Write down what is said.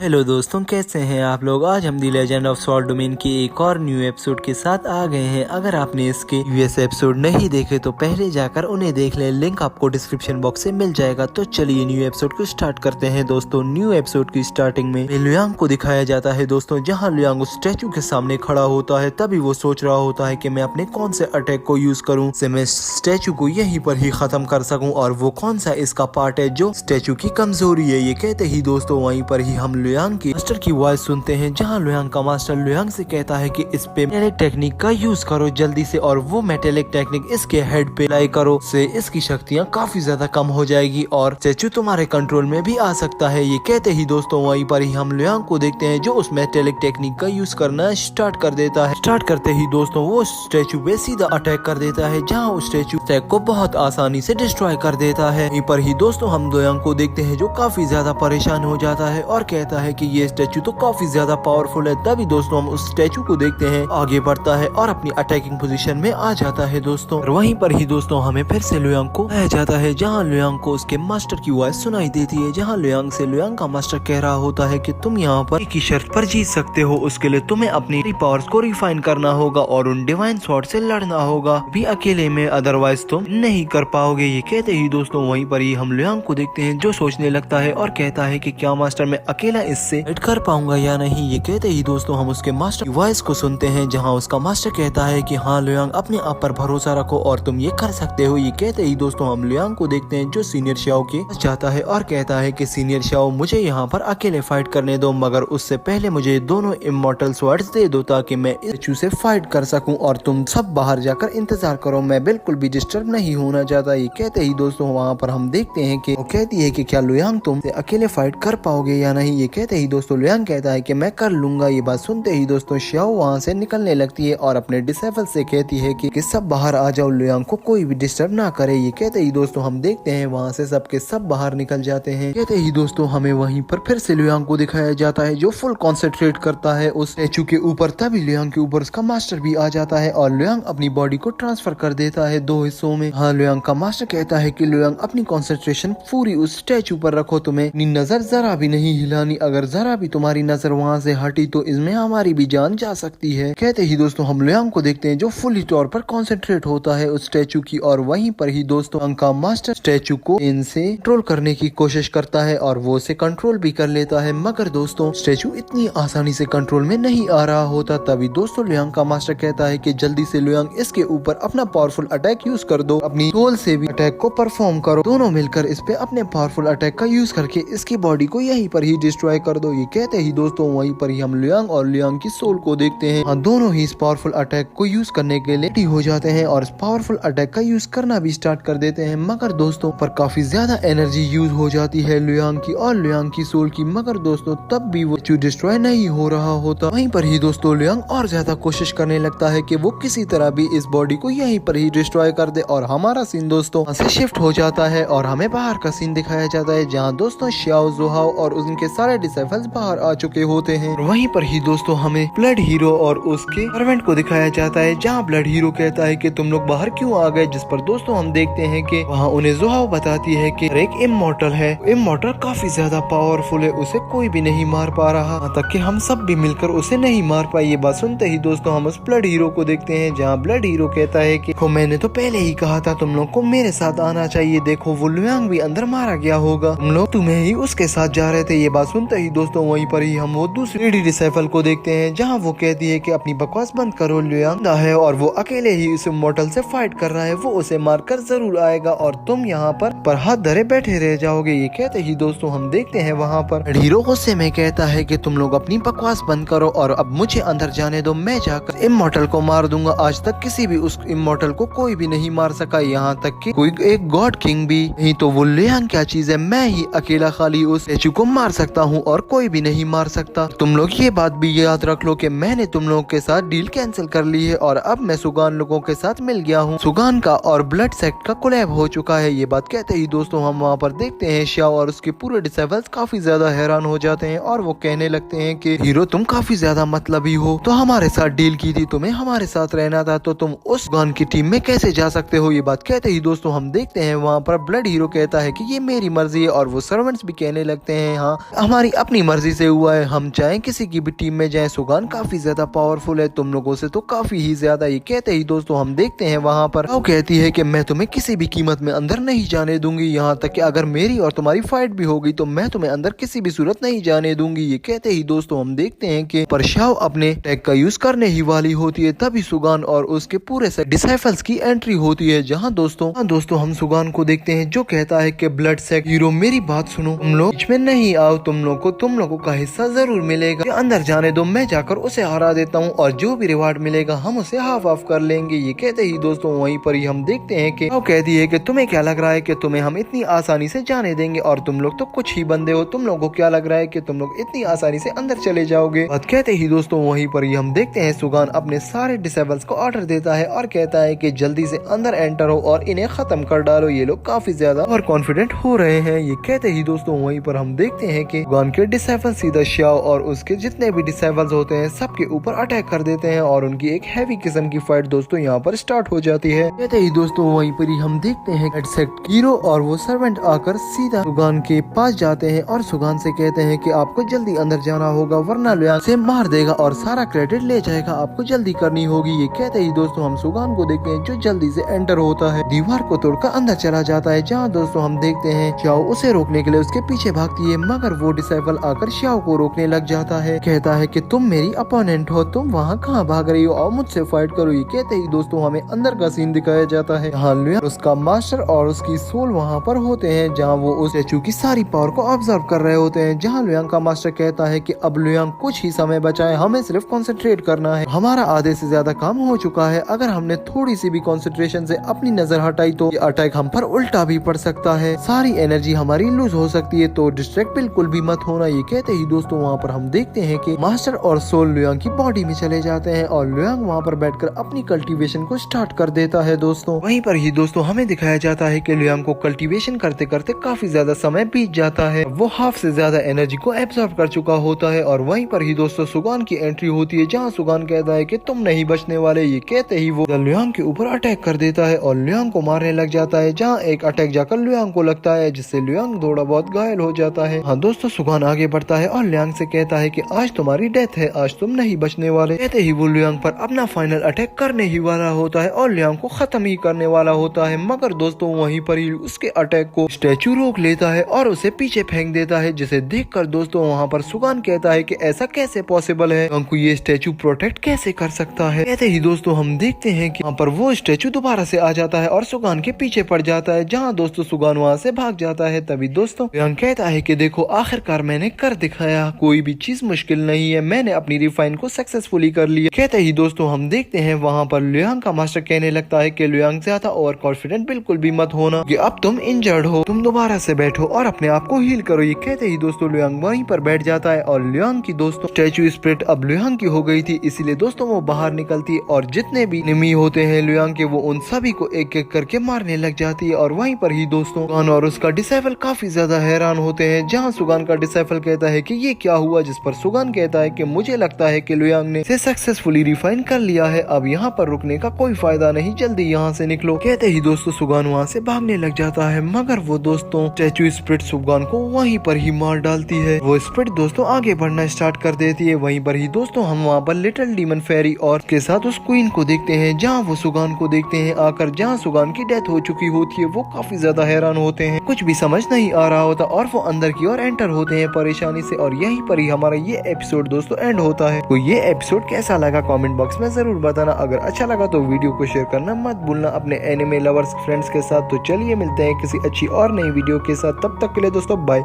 Hello दोस्तों, कैसे हैं आप लोग। आज हम दी लेजेंड ऑफ सॉल्ट डोमेन की एक और न्यू एपिसोड के साथ आ गए हैं। अगर आपने इसके यूएस एपिसोड नहीं देखे तो पहले जाकर उन्हें देख लें, लिंक आपको डिस्क्रिप्शन बॉक्स से मिल जाएगा। तो चलिए न्यू एपिसोड को स्टार्ट करते हैं। दोस्तों, न्यू एपिसोड की स्टार्टिंग में लुयांग को दिखाया जाता है दोस्तों, जहाँ लुयांग उस स्टैचू के सामने खड़ा होता है। तभी वो सोच रहा होता है कि मैं अपने कौन से अटैक को यूज करूँ से मैं स्टैचू को यहीं पर ही खत्म कर सकूँ, और वो कौन सा इसका पार्ट है जो स्टैचू की कमजोरी है। ये कहते ही दोस्तों वहीं पर ही हम लुयांग की मास्टर की वॉइस सुनते हैं, जहां लुयांग का मास्टर लुयांग से कहता है कि इस पे मेटेलिक टेक्निक का यूज करो जल्दी से, और वो मेटेलिक टेक्निक इसके हेड पे अप्लाई करो से इसकी शक्तियां काफी ज्यादा कम हो जाएगी और स्टैचू तुम्हारे कंट्रोल में भी आ सकता है। ये कहते ही दोस्तों वहीं पर ही हम लुयांग को देखते हैं, जो उस मेटेलिक टेक्निक का यूज करना स्टार्ट कर देता है। स्टार्ट करते ही दोस्तों वो स्टैचू पे सीधा अटैक कर देता है, जहाँ उस स्टैचू को बहुत आसानी से डिस्ट्रॉय कर देता है। वहीं पर ही दोस्तों हम लुयांग को देखते हैं, जो काफी ज्यादा परेशान हो जाता है और कहता है कि ये स्टैचू तो काफी ज्यादा पावरफुल है। तभी दोस्तों हम उस स्टैचू को देखते हैं आगे बढ़ता है और अपनी अटैकिंग पोजीशन में आ जाता है दोस्तों। और वहीं पर ही दोस्तों हमें फिर से लुयांग को आया जाता है, जहां लुयांग को उसके मास्टर की वॉइस सुनाई देती है, जहां लुयांग से लुयांग का मास्टर कह रहा होता है कि तुम यहाँ पर एक ही शर्त पर जीत सकते हो, उसके लिए तुम्हें अपनी पावर्स को रिफाइन करना होगा और उन डिवाइन स्वॉर्ड से लड़ना होगा भी अकेले में, अदरवाइज तुम नहीं कर पाओगे। ये कहते ही दोस्तों वहीं पर ही हम लुयांग को देखते हैं, जो सोचने लगता है और कहता है कि क्या मास्टर मैं अकेला इससे फाइट कर पाऊंगा या नहीं। ये कहते ही दोस्तों हम उसके मास्टर की वॉइस को सुनते हैं, जहां उसका मास्टर कहता है कि हाँ लुयांग, अपने आप पर भरोसा रखो और तुम ये कर सकते हो। ये कहते ही दोस्तों हम लुयांग को देखते हैं, जो सीनियर शाओ के पास जाता है और कहता है कि सीनियर शाओ मुझे यहाँ पर अकेले फाइट करने दो, मगर उससे पहले मुझे दोनों इमॉर्टल स्वॉर्ड्स दे दो ताकि मैं इस स्टैचू से फाइट कर सकूं, और तुम सब बाहर जाकर इंतजार करो, मैं बिल्कुल भी डिस्टर्ब नहीं होना चाहता। ये कहते ही दोस्तों वहाँ पर हम देखते हैं कि वो कहती है कि क्या लुयांग तुम अकेले फाइट कर पाओगे या नहीं। ये कहते ही दोस्तों लुयांग कहता है कि मैं कर लूंगा। ये बात सुनते ही दोस्तों शाओ वहाँ से निकलने लगती है और अपने डिसेबल से कहती है कि सब बाहर आ जाओ, लुयांग को कोई भी डिस्टर्ब ना करे। ये कहते ही दोस्तों हम देखते हैं वहाँ से सबके सब बाहर निकल जाते हैं। कहते ही दोस्तों हमें वहीं पर फिर से लुयांग को दिखाया जाता है, जो फुल कॉन्सेंट्रेट करता है उस स्टैचू के ऊपर। तभी लुयांग के ऊपर उसका मास्टर भी आ जाता है और लुयांग अपनी बॉडी को ट्रांसफर कर देता है दो हिस्सों में। हाँ लुयांग का मास्टर कहता है कि लुयांग अपनी कॉन्सेंट्रेशन पूरी उस स्टैचू पर रखो, तुम्हें अपनी नजर जरा भी नहीं हिलानी, अगर जरा भी तुम्हारी नजर वहाँ से हटी तो इसमें हमारी भी जान जा सकती है। कहते ही दोस्तों हम लुयांग को देखते हैं, जो फुली तौर पर कॉन्सेंट्रेट होता है उस स्टैचू की, और वहीं पर ही दोस्तों का मास्टर स्टैचू को इनसे कंट्रोल करने की कोशिश करता है और वो उसे कंट्रोल भी कर लेता है, मगर दोस्तों स्टैचू इतनी आसानी से कंट्रोल में नहीं आ रहा होता। तभी दोस्तों लुयांग का मास्टर कहता है कि जल्दी से लुयांग इसके ऊपर अपना पावरफुल अटैक यूज कर दो, अपनी सोल से भी अटैक को परफॉर्म करो, दोनों मिलकर इस पे अपने पावरफुल अटैक का यूज करके इसकी बॉडी को यहीं पर ही डिस्ट्रॉय कर दो। ये कहते ही दोस्तों वहीं पर ही हम लुयांग और लुयांग की सोल को देखते हैं। हाँ, दोनों ही इस पावरफुल अटैक को यूज करने के लिए रेडी हो जाते हैं और इस पावरफुल अटैक का यूज करना भी स्टार्ट कर देते हैं, मगर दोस्तों पर काफी ज्यादा एनर्जी यूज हो जाती है लुयांग की और लुयांग की सोल की, मगर दोस्तों तब भी वो डिस्ट्रॉय नहीं हो रहा होता। वहीं पर ही दोस्तों लुयांग और ज्यादा कोशिश करने लगता है कि वो किसी तरह भी इस बॉडी को यहीं पर ही डिस्ट्रॉय कर दे, और हमारा सीन दोस्तों से शिफ्ट हो जाता है और हमें बाहर का सीन दिखाया जाता है, जहाँ दोस्तों शाओ, ज़ोहाओ और उनके सारे डिसेबल्स बाहर आ चुके होते हैं। वहीं पर ही दोस्तों हमें ब्लड हीरो और उसके सर्वेंट को दिखाया जाता है, जहाँ ब्लड हीरो कहता है कि तुम लोग बाहर क्यों आ गए, जिस पर दोस्तों हम देखते हैं कि वहाँ उन्हें ज़ोहाओ बताती है कि एक इमॉर्टल है, इमॉर्टल काफी ज्यादा पावरफुल है, उसे कोई भी नहीं मार पा रहा, तक कि हम सब भी मिलकर उसे नहीं मार पाए। ये बात सुनते ही दोस्तों हम उस ब्लड हीरो को देखते हैं, जहाँ ब्लड हीरो कहता है कि मैंने तो पहले ही कहा था तुम लोग को मेरे साथ आना चाहिए, देखो वो लुयांग भी अंदर मारा गया होगा, तुम लोग तुम्हें ही उसके साथ जा रहे थे। ये बात सुनते ही दोस्तों वहीं पर ही हम वो दूसरी डिसेबल को देखते हैं, जहाँ वो कहती है कि अपनी बकवास बंद करो, लुयांग है और वो अकेले ही उस इमॉर्टल से फाइट कर रहा है, वो उसे मारकर जरूर आएगा और तुम यहाँ पर हाथ धरे बैठे रह जाओगे। ये कहते ही दोस्तों हम देखते हैं वहाँ पर हीरो गुस्से में कहता है कि तुम लोग अपनी बकवास बंद करो और अब मुझे अंदर जाने दो, मैं जाकर इमॉर्टल को मार दूंगा, आज तक किसी भी उस इमॉर्टल को कोई भी नहीं मार सका, यहाँ तक कि कोई एक गॉड किंग भी नहीं, तो वो लुयांग क्या चीज है, मैं ही अकेला खाली उस स्टैचू को मार सकता हूँ और कोई भी नहीं मार सकता। तुम लोग ये बात भी याद रख लो कि मैंने तुम लोगों के साथ डील कैंसिल कर ली है और अब मैं सुगान लोगों के साथ मिल गया हूँ, सुगान का और ब्लड सेक्ट का कोलैब हो चुका है। ये बात कहते ही दोस्तों हम वहाँ पर देखते हैं शाओ और उसके पूरे डिसेबल्स काफी ज्यादा हैरान हो जाते हैं और वो कहने लगते हैं कि हीरो तुम काफी ज्यादा मतलबी हो, तो हमारे साथ डील की थी, तुम्हें हमारे साथ रहना था, तो तुम उस सुगान की टीम में कैसे जा सकते हो। ये बात कहते ही दोस्तों हम देखते हैं वहाँ पर ब्लड हीरो कहता है कि ये मेरी मर्जी है, और वो सर्वेंट्स भी कहने लगते हैं हाँ हमारी हमारी अपनी मर्जी से हुआ है, हम चाहे किसी की भी टीम में जाए। सुगान काफी ज्यादा पावरफुल है, तुम लोगों से तो काफी ही ज्यादा। ये कहते ही दोस्तों हम देखते हैं वहाँ पर वो कहती है कि मैं तुम्हें किसी भी कीमत में अंदर नहीं जाने दूंगी, यहाँ तक कि अगर मेरी और तुम्हारी फाइट भी होगी तो मैं तुम्हें अंदर किसी भी सूरत नहीं जाने दूंगी। ये कहते ही दोस्तों हम देखते हैं कि परशाव अपने टैग का यूज करने ही वाली होती है, तभी सुगान और उसके पूरे डिसाइफल्स की एंट्री होती है। जहाँ दोस्तों हम सुगान को देखते हैं जो कहता है कि ब्लड सेक हीरो मेरी बात सुनो, तुम लोग बीच में नहीं आओ, तुम लोगों का हिस्सा जरूर मिलेगा, अंदर जाने दो, मैं जाकर उसे हरा देता हूँ और जो भी रिवार्ड मिलेगा हम उसे हाफ ऑफ कर लेंगे। ये कहते ही दोस्तों वहीं पर ही हम देखते हैं कि वो कहती है कि तुम्हें क्या लग रहा है कि तुम्हें हम इतनी आसानी से जाने देंगे, और तुम लोग तो कुछ ही बंदे हो, तुम लोगों को क्या लग रहा है कि तुम लोग इतनी आसानी से अंदर चले जाओगे। बात कहते ही दोस्तों वहीं पर ही हम देखते हैं सुगान अपने सारे डिसेबल्स को ऑर्डर देता है और कहता है कि जल्दी से अंदर एंटर हो और इन्हें खत्म कर डालो, ये लोग काफी ज्यादा और कॉन्फिडेंट हो रहे हैं। ये कहते ही दोस्तों वहीं पर हम देखते हैं कि सुगान के डिसेबल सीधा शाओ और उसके जितने भी डिसेबल्स होते हैं सबके ऊपर अटैक कर देते हैं और उनकी एक हैवी किस्म की फाइट दोस्तों यहाँ पर स्टार्ट हो जाती है। कहते ही दोस्तों वहीं पर ही हम देखते हैं हीरो और वो सर्वेंट आकर सीधा सुगान के पास जाते हैं और सुगान से कहते हैं कि आपको जल्दी अंदर जाना होगा वरना लुयांग से मार देगा और सारा क्रेडिट ले जाएगा, आपको जल्दी करनी होगी। ये कहते ही दोस्तों हम सुगान को देखते हैं जो जल्दी से एंटर होता है, दीवार को तोड़कर अंदर चला जाता है। जहाँ दोस्तों हम देखते हैं शाओ उसे रोकने के लिए उसके पीछे भागती है, मगर वो डिसाइपल आकर शाओ को रोकने लग जाता है। कहता है कि तुम मेरी अपोनेंट हो, तुम वहाँ कहाँ भाग रही हो, और मुझसे फाइट करो। ये कहते ही दोस्तों हमें अंदर का सीन दिखाया जाता है, जहाँ लुयांग उसका मास्टर और उसकी सोल वहाँ पर होते हैं, जहाँ वो उस स्टैचू की सारी पावर को ऑब्जर्व कर रहे होते हैं। जहाँ लुयांग का मास्टर कहता है कि अब लुयांग कुछ ही समय बचा है, हमें सिर्फ कंसंट्रेट करना है, हमारा आधे से ज्यादा काम हो चुका है, अगर हमने थोड़ी सी भी कंसंट्रेशन से अपनी नजर हटाई तो ये अटैक हम पर उल्टा भी पड़ सकता है, सारी एनर्जी हमारी लूज हो सकती है, तो डिस्ट्रैक्ट बिल्कुल भी मत होना। ये कहते ही दोस्तों वहाँ पर हम देखते हैं कि मास्टर और सोल लुयांग की बॉडी में चले जाते हैं और लुयांग वहाँ पर बैठकर अपनी कल्टीवेशन को स्टार्ट कर देता है। दोस्तों वहीं पर ही दोस्तों हमें दिखाया जाता है कि लुयांग को कल्टीवेशन करते करते काफी ज्यादा समय बीत जाता है, वो हाफ से ज्यादा एनर्जी को एब्जॉर्ब कर चुका होता है। और वहीं पर ही दोस्तों सुगान की एंट्री होती है, जहाँ सुगान कहता है कि तुम नहीं बचने वाले। ये कहते ही वो लुयांग के ऊपर अटैक कर देता है और लुयांग को मारने लग जाता है, जहाँ एक अटैक जाकर लुयांग को लगता है, जिससे लुयांग थोड़ा बहुत घायल हो जाता है। हाँ दोस्तों सुगान आगे बढ़ता है और लुयांग से कहता है कि आज तुम्हारी डेथ है, आज तुम नहीं बचने वाले। कहते ही वो लुयांग पर अपना फाइनल अटैक करने ही वाला होता है और लुयांग को खत्म ही करने वाला होता है, मगर दोस्तों वहीं पर ही उसके अटैक को स्टैचू रोक लेता है और उसे पीछे फेंक देता है, जिसे देखकर दोस्तों वहाँ पर सुगान कहता है कि ऐसा कैसे पॉसिबल है, हमको ये स्टैचू प्रोटेक्ट कैसे कर सकता है। कहते ही दोस्तों हम देखते हैं कि वहाँ पर वो स्टैचू दोबारा से आ जाता है और सुगान के पीछे पड़ जाता है, जहाँ दोस्तों सुगान वहाँ से भाग जाता है। तभी दोस्तों लुयांग कहता है कि देखो आखिरकार मैंने कर दिखाया, कोई भी चीज मुश्किल नहीं है, मैंने अपनी रिफाइन को सक्सेसफुली कर लिया। कहते ही दोस्तों हम देखते हैं वहाँ पर लुयांग का मास्टर कहने लगता है कि लुयांग ज्यादा ओवर कॉन्फिडेंट बिल्कुल भी मत होना, कि अब तुम इंजर्ड हो, तुम दोबारा से बैठो और अपने आप को हील करो। ये कहते ही दोस्तों लुयांग वहीं पर बैठ जाता है और लुयांग की दोस्तों स्टैचू स्पिरिट अब लुयांग की हो गई थी, इसीलिए दोस्तों वो बाहर निकलती है और जितने भी निमी होते हैं लुयांग के वो उन सभी को एक एक करके मारने लग जाती है। और वहीं पर ही दोस्तों सुगान और उसका डिसाइपल काफी ज्यादा हैरान होते हैं, जहाँ सुगान का डिसाइपल कहता है कि ये क्या हुआ, जिस पर सुगान कहता है कि मुझे लगता है कि लुयांग ने इसे सक्सेसफुली रिफाइन कर लिया है, अब यहाँ पर रुकने का कोई फायदा नहीं, जल्दी यहाँ से निकलो। कहते ही दोस्तों सुगान वहाँ से भागने लग जाता है, मगर वो दोस्तों स्टैचू स्पिरिट सुगान को वहीं पर ही मार डालती है। वो स्पिरिट दोस्तों आगे बढ़ना स्टार्ट कर देती है। वहीं पर ही दोस्तों हम वहाँ पर लिटिल डीमन फेरी और के साथ उस क्वीन को देखते हैं, जहाँ वो सुगान को देखते हैं आकर, जहाँ सुगान की डेथ हो चुकी होती है। वो काफी ज्यादा हैरान होते हैं, कुछ भी समझ नहीं आ रहा होता और वो अंदर की ओर एंटर होते हैं परेशानी से। और यहीं पर ही हमारा ये एपिसोड दोस्तों एंड होता है। तो ये एपिसोड कैसा लगा कमेंट बॉक्स में जरूर बताना, अगर अच्छा लगा तो वीडियो को शेयर करना मत भूलना अपने एनिमे लवर्स फ्रेंड्स के साथ। तो चलिए मिलते हैं किसी अच्छी और नई वीडियो के साथ, तब तक के लिए दोस्तों बाय।